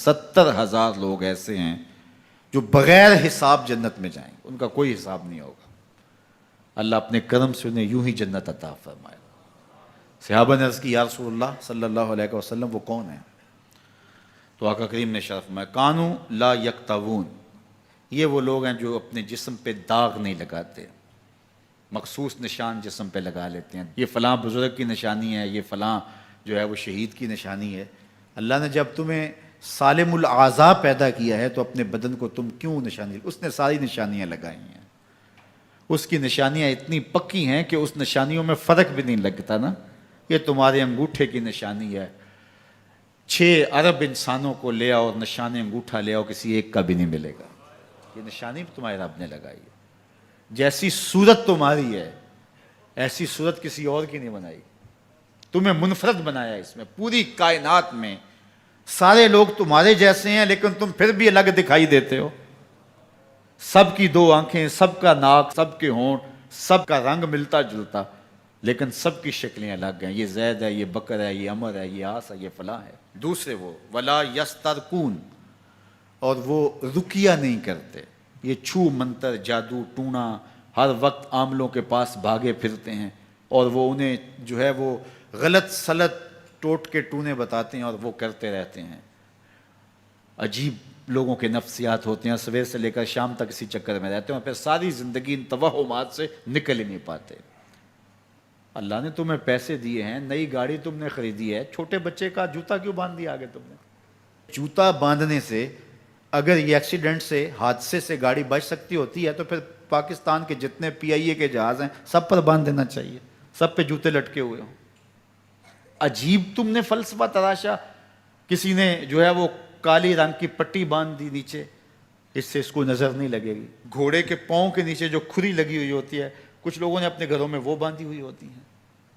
70,000 لوگ ایسے ہیں جو بغیر حساب جنت میں جائیں گے، ان کا کوئی حساب نہیں ہوگا۔ اللہ اپنے کرم سے انہیں یوں ہی جنت عطا فرمائے۔ صحابہ نے عرض کی یا رسول اللہ صلی اللہ علیہ وسلم وہ کون ہیں؟ تو آقا کریم نے شرف میں کانو لا یکتوون، یہ وہ لوگ ہیں جو اپنے جسم پہ داغ نہیں لگاتے، مخصوص نشان جسم پہ لگا لیتے ہیں، یہ فلاں بزرگ کی نشانی ہے، یہ فلاں جو ہے وہ شہید کی نشانی ہے۔ اللہ نے جب تمہیں سالم الاعضاء پیدا کیا ہے تو اپنے بدن کو تم کیوں نشانی، اس نے ساری نشانیاں لگائی ہیں، اس کی نشانیاں اتنی پکی ہیں کہ اس نشانیوں میں فرق بھی نہیں لگتا نا۔ یہ تمہارے انگوٹھے کی نشانی ہے، 6 ارب انسانوں کو لے آؤ اور نشان انگوٹھا لے آؤ، کسی ایک کا بھی نہیں ملے گا۔ یہ نشانی تمہارے رب نے لگائی ہے۔ جیسی صورت تمہاری ہے ایسی صورت کسی اور کی نہیں بنائی، تمہیں منفرد بنایا اس میں۔ پوری کائنات میں سارے لوگ تمہارے جیسے ہیں لیکن تم پھر بھی الگ دکھائی دیتے ہو۔ سب کی 2 آنکھیں، سب کا ناک، سب کے ہونٹ، سب کا رنگ ملتا جلتا، لیکن سب کی شکلیں الگ ہیں۔ یہ زید ہے، یہ بکر ہے، یہ عمر ہے، یہ آس ہے، یہ فلاں ہے۔ دوسرے وہ ولا یسترقون، اور وہ رکیہ نہیں کرتے، یہ چھو منتر جادو ٹونا ہر وقت عاملوں کے پاس بھاگے پھرتے ہیں، اور وہ انہیں جو ہے وہ غلط سلط ٹوٹ کے ٹونے بتاتے ہیں اور وہ کرتے رہتے ہیں۔ عجیب لوگوں کے نفسیات ہوتے ہیں، صبح سے لے کر شام تک اسی چکر میں رہتے ہیں اور پھر ساری زندگی ان توہمات سے نکل ہی نہیں پاتے۔ اللہ نے تمہیں پیسے دیے ہیں، نئی گاڑی تم نے خریدی ہے، چھوٹے بچے کا جوتا کیوں باندھ دیا آگے تم نے؟ جوتا باندھنے سے اگر یہ ایکسیڈنٹ سے، حادثے سے گاڑی بچ سکتی ہوتی ہے تو پھر پاکستان کے جتنے PIA کے جہاز ہیں سب پر باندھ دینا چاہیے، سب پہ جوتے لٹکے ہوئے ہوں۔ عجیب تم نے فلسفہ تراشا، کسی نے جو ہے وہ کالی رنگ کی پٹی باندھ دی نیچے، اس سے اس کو نظر نہیں لگے گی۔ گھوڑے کے پاؤں کے نیچے جو کھری لگی ہوئی ہوتی ہے، کچھ لوگوں نے اپنے گھروں میں وہ باندھی ہوئی ہوتی ہیں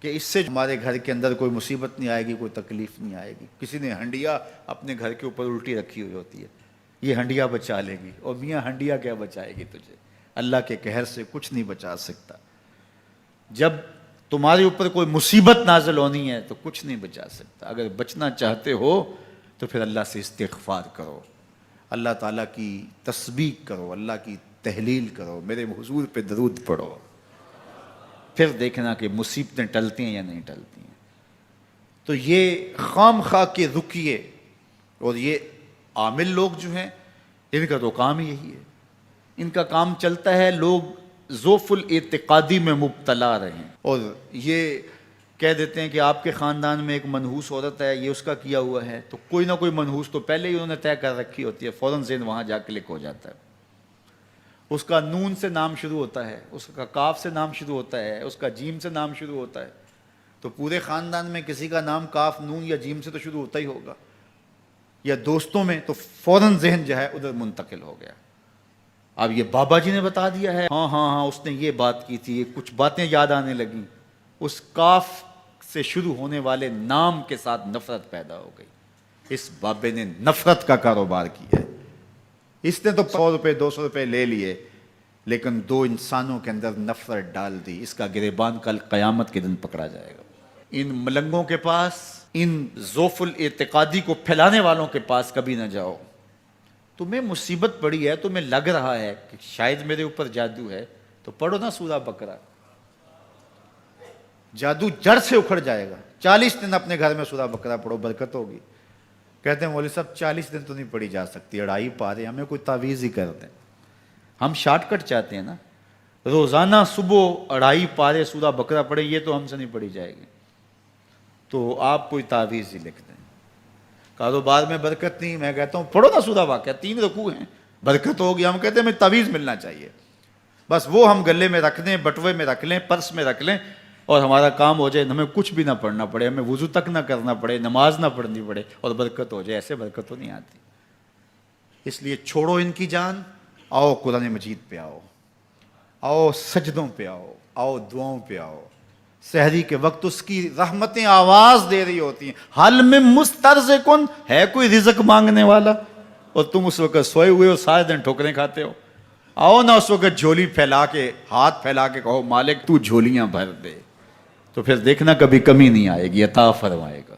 کہ اس سے ہمارے گھر کے اندر کوئی مصیبت نہیں آئے گی، کوئی تکلیف نہیں آئے گی۔ کسی نے ہنڈیا اپنے گھر کے اوپر الٹی رکھی ہوئی ہوتی ہے، یہ ہنڈیا بچا لے گی، اور میاں ہنڈیا کیا بچائے گی تجھے؟ اللہ کے قہر سے کچھ نہیں بچا سکتا۔ جب تمہارے اوپر کوئی مصیبت نازل ہونی ہے تو کچھ نہیں بچا سکتا۔ اگر بچنا چاہتے ہو تو پھر اللہ سے استغفار کرو، اللہ تعالیٰ کی تسبیح کرو، اللہ کی تحلیل کرو، میرے حضور پہ درود پڑھو، پھر دیکھنا کہ مصیبتیں ٹلتی ہیں یا نہیں ٹلتی ہیں۔ تو یہ خام خواہ کے رکیے اور یہ عامل لوگ جو ہیں ان کا تو کام ہی یہی ہے، ان کا کام چلتا ہے لوگ ذوف الاعتقادی میں مبتلا رہیں، اور یہ کہہ دیتے ہیں کہ آپ کے خاندان میں ایک منحوس عورت ہے، یہ اس کا کیا ہوا ہے، تو کوئی نہ کوئی منحوس تو پہلے ہی انہوں نے طے کر رکھی ہوتی ہے، فوراً ذہن وہاں جا کلک ہو جاتا ہے۔ اس کا نون سے نام شروع ہوتا ہے، اس کا کاف سے نام شروع ہوتا ہے، اس کا جیم سے نام شروع ہوتا ہے، تو پورے خاندان میں کسی کا نام کاف نون یا جیم سے تو شروع ہوتا ہی ہوگا، یا دوستوں میں، تو فوراً ذہن جو ہے ادھر منتقل ہو گیا۔ اب یہ بابا جی نے بتا دیا ہے، ہاں ہاں ہاں اس نے یہ بات کی تھی، کچھ باتیں یاد آنے لگیں، اس کاف سے شروع ہونے والے نام کے ساتھ نفرت پیدا ہو گئی۔ اس بابے نے نفرت کا کاروبار کیا ہے، اس نے تو 100 روپے 200 روپے لے لیے لیکن 2 انسانوں کے اندر نفرت ڈال دی۔ اس کا گریبان کل قیامت کے دن پکڑا جائے گا۔ ان ملنگوں کے پاس، ان ذوف الاعتقادی کو پھیلانے والوں کے پاس کبھی نہ جاؤ۔ تمہیں مصیبت پڑی ہے، تمہیں لگ رہا ہے کہ شاید میرے اوپر جادو ہے، تو پڑھو نا سورہ بقرہ، جادو جڑ سے اکھڑ جائے گا۔ 40 دن اپنے گھر میں سورہ بقرہ پڑھو، برکت ہوگی۔ کہتے ہیں مولوی صاحب 40 دن تو نہیں پڑھی جا سکتی، 2.5 پارے، ہمیں کوئی تعویذ ہی کر دیں۔ ہم شارٹ کٹ چاہتے ہیں نا، روزانہ صبح 2.5 پارے سورہ بقرہ پڑھیں، یہ تو ہم سے نہیں پڑھی جائے گی، تو آپ کوئی تعویذ ہی لکھ دیں۔ کاروبار میں برکت نہیں، میں کہتا ہوں پڑھو نا سورہ واقعہ، 3 رکوع ہیں، برکت ہوگی۔ ہم کہتے ہیں ہمیں تعویذ ملنا چاہیے، بس وہ ہم گلے میں رکھ دیں، بٹوے میں رکھ لیں، پرس میں رکھ لیں، اور ہمارا کام ہو جائے، ہمیں کچھ بھی نہ پڑھنا پڑے، ہمیں وضو تک نہ کرنا پڑے، نماز نہ پڑھنی پڑے، اور برکت ہو جائے۔ ایسے برکت تو نہیں آتی۔ اس لیے چھوڑو ان کی جان، آؤ قرآن مجید پہ آؤ، آؤ سجدوں پہ آؤ، آؤ دعاؤں پہ آؤ۔ سحری کے وقت اس کی رحمتیں آواز دے رہی ہوتی ہیں، حل میں مسترزقن، ہے کوئی رزق مانگنے والا، اور تم اس وقت سوئے ہوئے ہو، سارے دن ٹھوکریں کھاتے ہو۔ آؤ نا اس وقت جھولی پھیلا کے، ہاتھ پھیلا کے کہو مالک تو جھولیاں بھر دے، تو پھر دیکھنا کبھی کمی نہیں آئے گی، عطا فرمائے گا۔